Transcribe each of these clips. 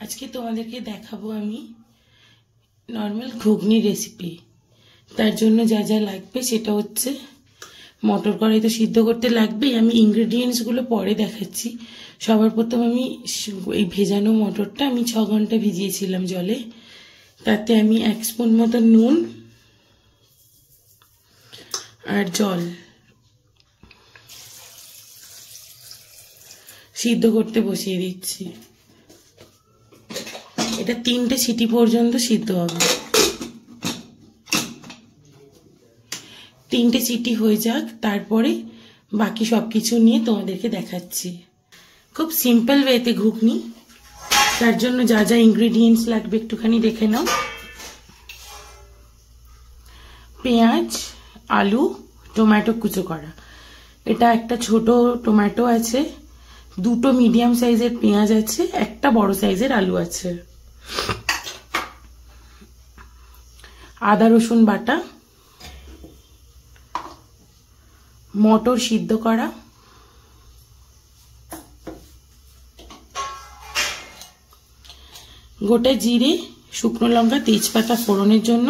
আজকে তোমাদেরকে দেখাবো আমি নর্মাল ঘুগনি রেসিপি। তার জন্য যা যা লাগবে সেটা হচ্ছে মটর কড়াই তো সিদ্ধ করতে লাগবেই। আমি ইনগ্রেডিয়েন্টসগুলো পরে দেখাচ্ছি। সবার প্রথম আমি এই ভেজানো মটরটা আমি 6 ঘন্টা ভিজিয়েছিলাম জলে। তাতে আমি 1 স্পুন মতো নুন আর জল সিদ্ধ করতে বসিয়ে দিচ্ছি। এটা 3টে সিটি পর্যন্ত সিদ্ধ হবে। 3টে সিটি হয়ে যাক, তারপরে বাকি সবকিছু নিয়ে তোমাদেরকে দেখাচ্ছি। খুব সিম্পল ওয়েতে ঘুগনি। তার জন্য যা যা ইনগ্রেডিয়েন্টস লাগবে একটুখানি দেখে নাও। পেঁয়াজ, আলু, টমেটো কুচো করা। এটা একটা ছোট টমেটো আছে, 2টো মিডিয়াম সাইজের পেঁয়াজ আছে, একটা বড় সাইজের আলু আছে, আদা রসুন বাটা, মটর সিদ্ধ করা, গোটা জিরে, শুকনো লঙ্কা, তেজপাতা ফোড়নের জন্য,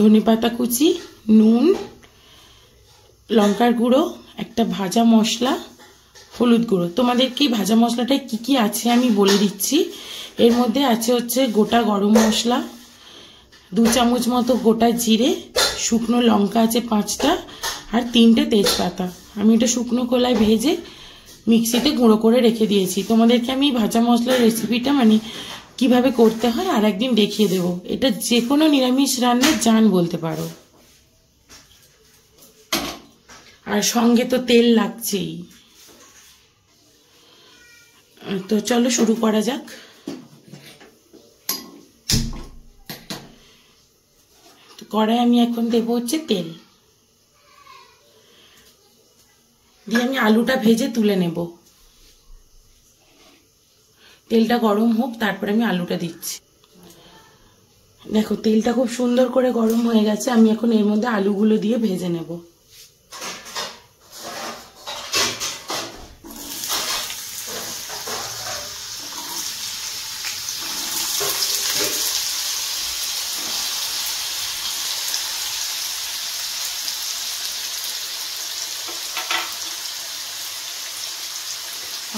ধনেপাতা কুচি, নুন, লঙ্কার গুঁড়ো, একটা ভাজা মশলা, হলুদ গুঁড়ো। তোমাদের কি ভাজা মশলাটায় কি কি আছে আমি বলে দিচ্ছি। এর মধ্যে আছে হচ্ছে গোটা গরম মশলা, 2 চামচ মতো গোটা জিরে, শুকনো লঙ্কা আছে 5টা, আর 3টে তেজপাতা। আমি এটা শুকনো খোলায় ভেজে মিক্সিতে গুঁড়ো করে রেখে দিয়েছি। তোমাদেরকে আমি ভাজা মশলার রেসিপিটা কিভাবে করতে হয় আর একদিন দেখিয়ে দেবো। এটা যে কোনো নিরামিষ রান্নার জান বলতে পারো। আর সঙ্গে তো তেল লাগছেই। তো চলো শুরু করা যাক। কড়াই আমি এখন দেবো হচ্ছে তেল দিয়ে আমি আলুটা ভেজে তুলে নেব। তেলটা গরম হোক, তারপরে আমি আলুটা দিচ্ছি। দেখো তেলটা খুব সুন্দর করে গরম হয়ে গেছে। আমি এখন এর মধ্যে আলুগুলো দিয়ে ভেজে নেব।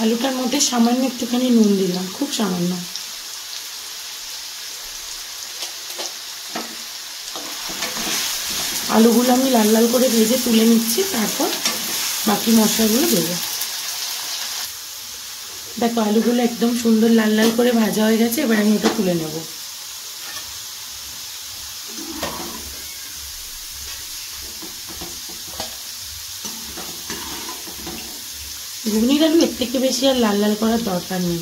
আলুটার মধ্যে সামান্য একটুখানি নুন দিলাম, খুব সামান্য। আলুগুলো আমি লাল লাল করে ভেজে তুলে নিচ্ছি, তারপর বাকি মশলাগুলো দেবো। দেখো আলুগুলো একদম সুন্দর লাল লাল করে ভাজা হয়ে গেছে। এবার আমি এটা তুলে নেব। ঘুগনির আলু এর থেকে বেশি আর লাল লাল করার দরকার নেই।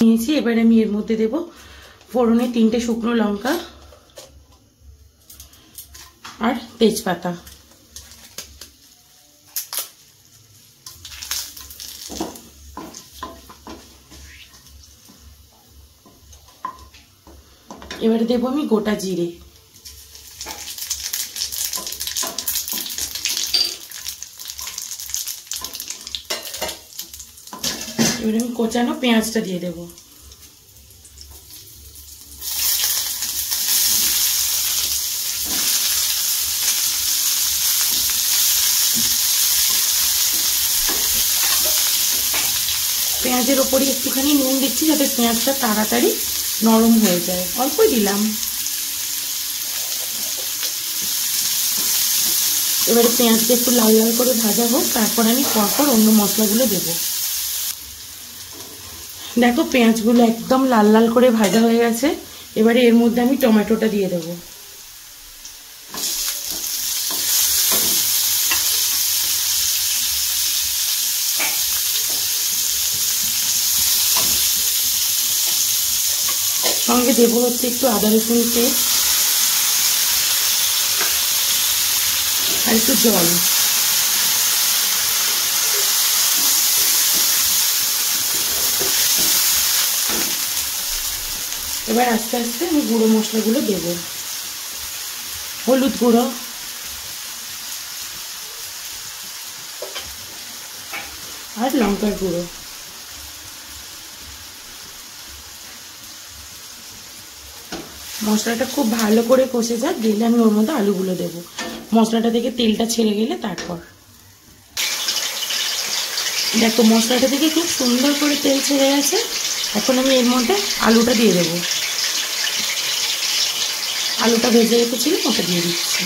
নিয়েছি, এবার আমি এর মধ্যে দেব ফোড়নে 3টে শুকনো লঙ্কা আর তেজপাতা। এবারে দেবো আমি গোটা জিরে, এবারে আমি কোচানো পেঁয়াজটা দিয়ে দেবো। পেঁয়াজের ওপরে একটুখানি নুন দিচ্ছি যাতে পেঁয়াজটা তাড়াতাড়ি নরম হয়ে যায়, অল্পই দিলাম। এবারে পেঁয়াজটা একটু লাল লাল করে ভাজা হোক, তারপর আমি পরপর অন্য মশলাগুলো দেব। দেখো পেঁয়াজগুলো একদম লাল লাল করে ভাজা হয়ে গেছে। এবারে এর মধ্যে আমি টমেটোটা দিয়ে দেবো। সঙ্গে দেবো হচ্ছে একটু আদা রসুন পেস্ট আর একটু জল। এবার আস্তে আস্তে আমি গুঁড়ো মশলাগুলো দেব। হলুদ গুঁড়ো, আর লঙ্কার গুঁড়ো। মশলাটা খুব ভালো করে কষে যাক, দিলে আমি ওর মধ্যে আলুগুলো দেবো। মশলাটা থেকে তেলটা ছেড়ে গেলে তারপর দেখো মশলাটা থেকে খুব সুন্দর করে তেল ছেড়ে গেছে। এখন আমি এর মধ্যে আলুটা দিয়ে দেবো। আলুটা ভেজে রেখেছিলাম, ওটা দিয়ে দিচ্ছি।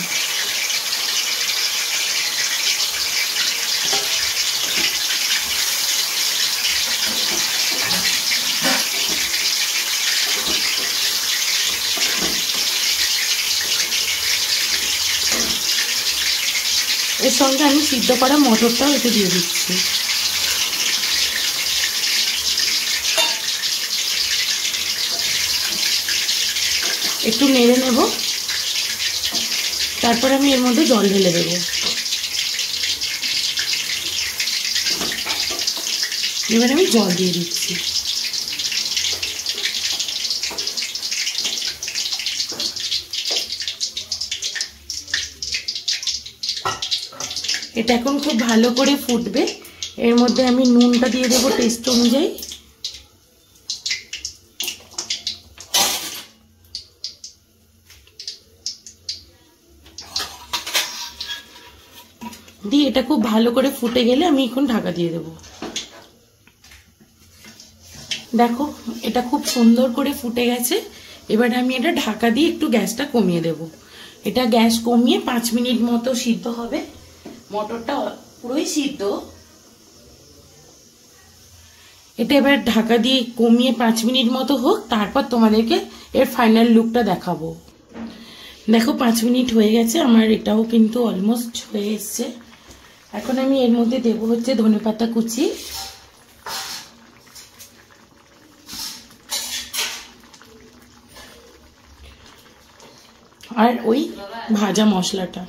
এর সঙ্গে আমি সিদ্ধ করা মটরটাও এতে দিয়ে দিচ্ছি। একটু নেড়ে নেব, তারপর আমি এর মধ্যে জল ঢেলে দেব। এবার আমি জল দিয়ে দিচ্ছি। এটা এখন খুব ভালো করে ফুটবে। এর মধ্যে আমি নুনটা দিয়ে দেবো টেস্ট অনুযায়ী। দিয়ে এটা খুব ভালো করে ফুটে গেলে আমি এখন ঢাকা দিয়ে দেব। দেখো এটা খুব সুন্দর করে ফুটে গেছে। এবার আমি এটা ঢাকা দিয়ে একটু গ্যাসটা কমিয়ে দেব। এটা গ্যাস কমিয়ে 5 মিনিট মতো সিদ্ধ হবে। মটরটা পুরোই সিদ্ধ। এটা এবার ঢাকা দিয়ে কমিয়ে 5 মিনিট মতো হোক, তারপর তোমাদেরকে এর ফাইনাল লুকটা দেখাবো। দেখো 5 মিনিট হয়ে গেছে, আমার এটাও কিন্তু অলমোস্ট হয়ে এসছে। এখন আমি এর মধ্যে দেবো হচ্ছে ধনেপাতা কুচি, আর ওই ভাজা মশলাটা।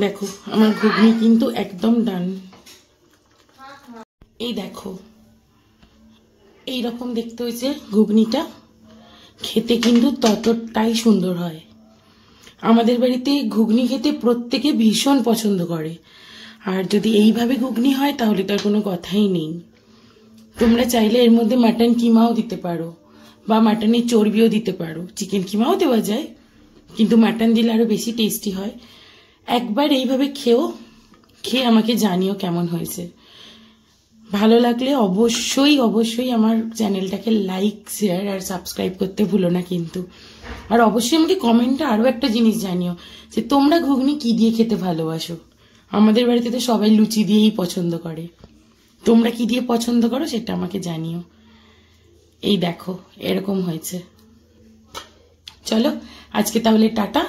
দেখো আমার ঘুগনি কিন্তু একদম ডান। এই দেখো এইরকম দেখতে হয়েছে ঘুগনিটা। খেতে কিন্তু ততটাই সুন্দর হয়। আমাদের বাড়িতে ঘুগনি খেতে প্রত্যেকে ভীষণ পছন্দ করে। আর যদি এইভাবে ঘুগনি হয় তাহলে তার কোনো কথাই নেই। তোমরা চাইলে এর মধ্যে মাটন কিমাও দিতে পারো, বা মাটনের চর্বিও দিতে পারো। চিকেন কিমাও দেওয়া যায়, কিন্তু মাটন দিলে আরো বেশি টেস্টি হয়। একবার এইভাবে খেয়ে আমাকে জানিও কেমন হয়েছে। ভালো লাগলে অবশ্যই অবশ্যই আমার চ্যানেলটাকে লাইক, শেয়ার আর সাবস্ক্রাইব করতে ভুলো না কিন্তু। আর অবশ্যই আমাকে কমেন্টে আরো একটা জিনিস জানিও যে তোমরা ঘুগনি কি দিয়ে খেতে ভালোবাসো। আমাদের বাড়িতে তো সবাই লুচি দিয়েই পছন্দ করে। তোমরা কি দিয়ে পছন্দ করো সেটা আমাকে জানিও। এই দেখো এরকম হয়েছে। চলো আজকে তাহলে টাটা।